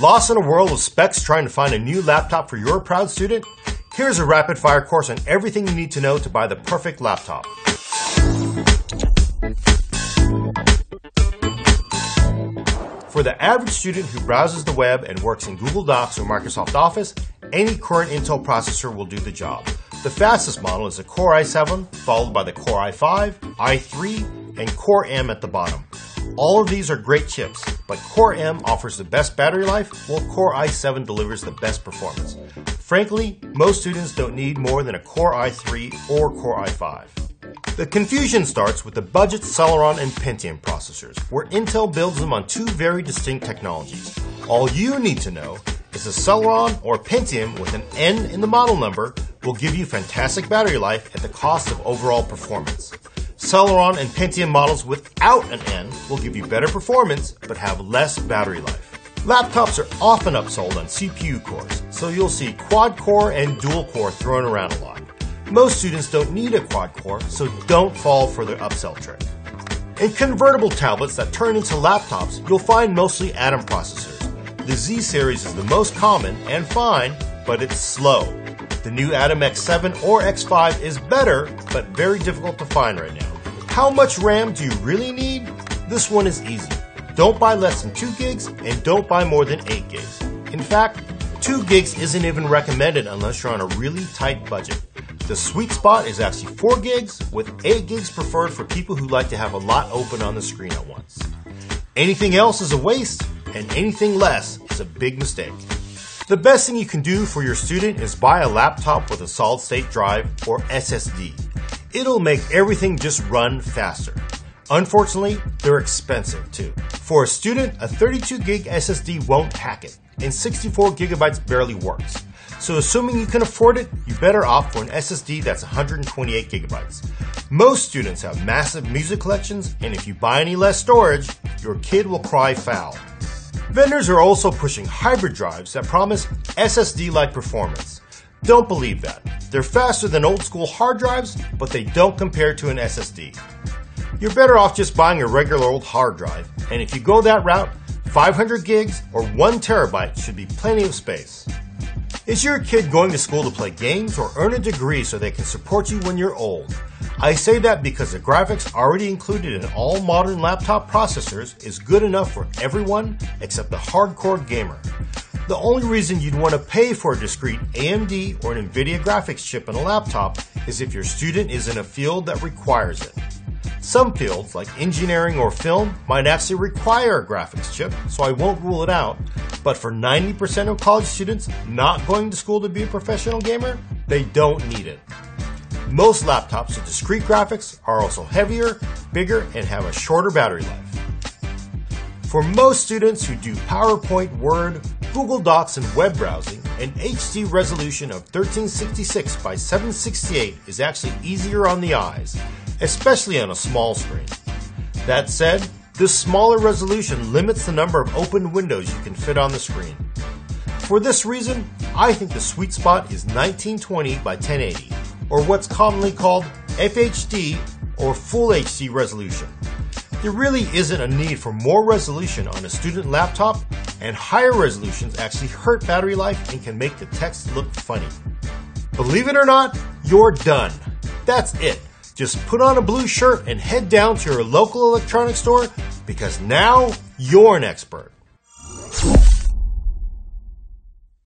Lost in a world of specs trying to find a new laptop for your proud student? Here's a rapid-fire course on everything you need to know to buy the perfect laptop. For the average student who browses the web and works in Google Docs or Microsoft Office, any current Intel processor will do the job. The fastest model is a Core i7, followed by the Core i5, i3, and Core M at the bottom. All of these are great chips, but Core M offers the best battery life, while Core i7 delivers the best performance. Frankly, most students don't need more than a Core i3 or Core i5. The confusion starts with the budget Celeron and Pentium processors, where Intel builds them on two very distinct technologies. All you need to know is a Celeron or Pentium with an N in the model number will give you fantastic battery life at the cost of overall performance. Celeron and Pentium models without an N will give you better performance but have less battery life. Laptops are often upsold on CPU cores, so you'll see quad-core and dual-core thrown around a lot. Most students don't need a quad-core, so don't fall for the upsell trick. In convertible tablets that turn into laptops, you'll find mostly Atom processors. The Z series is the most common and fine, but it's slow. The new Atom X7 or X5 is better, but very difficult to find right now. How much RAM do you really need? This one is easy. Don't buy less than 2 gigs and don't buy more than 8 gigs. In fact, 2 gigs isn't even recommended unless you're on a really tight budget. The sweet spot is actually 4 gigs, with 8 gigs preferred for people who like to have a lot open on the screen at once. Anything else is a waste, and anything less is a big mistake. The best thing you can do for your student is buy a laptop with a solid-state drive or SSD. It'll make everything just run faster. Unfortunately, they're expensive too. For a student, a 32 gig SSD won't hack it, and 64 gigabytes barely works. So assuming you can afford it, you're better off for an SSD that's 128 gigabytes. Most students have massive music collections, and if you buy any less storage, your kid will cry foul. Vendors are also pushing hybrid drives that promise SSD-like performance. Don't believe that. They're faster than old-school hard drives, but they don't compare to an SSD. You're better off just buying a regular old hard drive, and if you go that route, 500 gigs or 1 terabyte should be plenty of space. Is your kid going to school to play games or earn a degree so they can support you when you're old? I say that because the graphics already included in all modern laptop processors is good enough for everyone except the hardcore gamer. The only reason you'd want to pay for a discrete AMD or an NVIDIA graphics chip in a laptop is if your student is in a field that requires it. Some fields, like engineering or film, might actually require a graphics chip, so I won't rule it out. But for 90% of college students not going to school to be a professional gamer, they don't need it. Most laptops with discrete graphics are also heavier, bigger, and have a shorter battery life. For most students who do PowerPoint, Word, Google Docs, and web browsing, an HD resolution of 1366 by 768 is actually easier on the eyes, especially on a small screen. That said, this smaller resolution limits the number of open windows you can fit on the screen. For this reason, I think the sweet spot is 1920 by 1080, or what's commonly called FHD or Full HD resolution. There really isn't a need for more resolution on a student laptop, and higher resolutions actually hurt battery life and can make the text look funny. Believe it or not, you're done. That's it. Just put on a blue shirt and head down to your local electronics store because now you're an expert.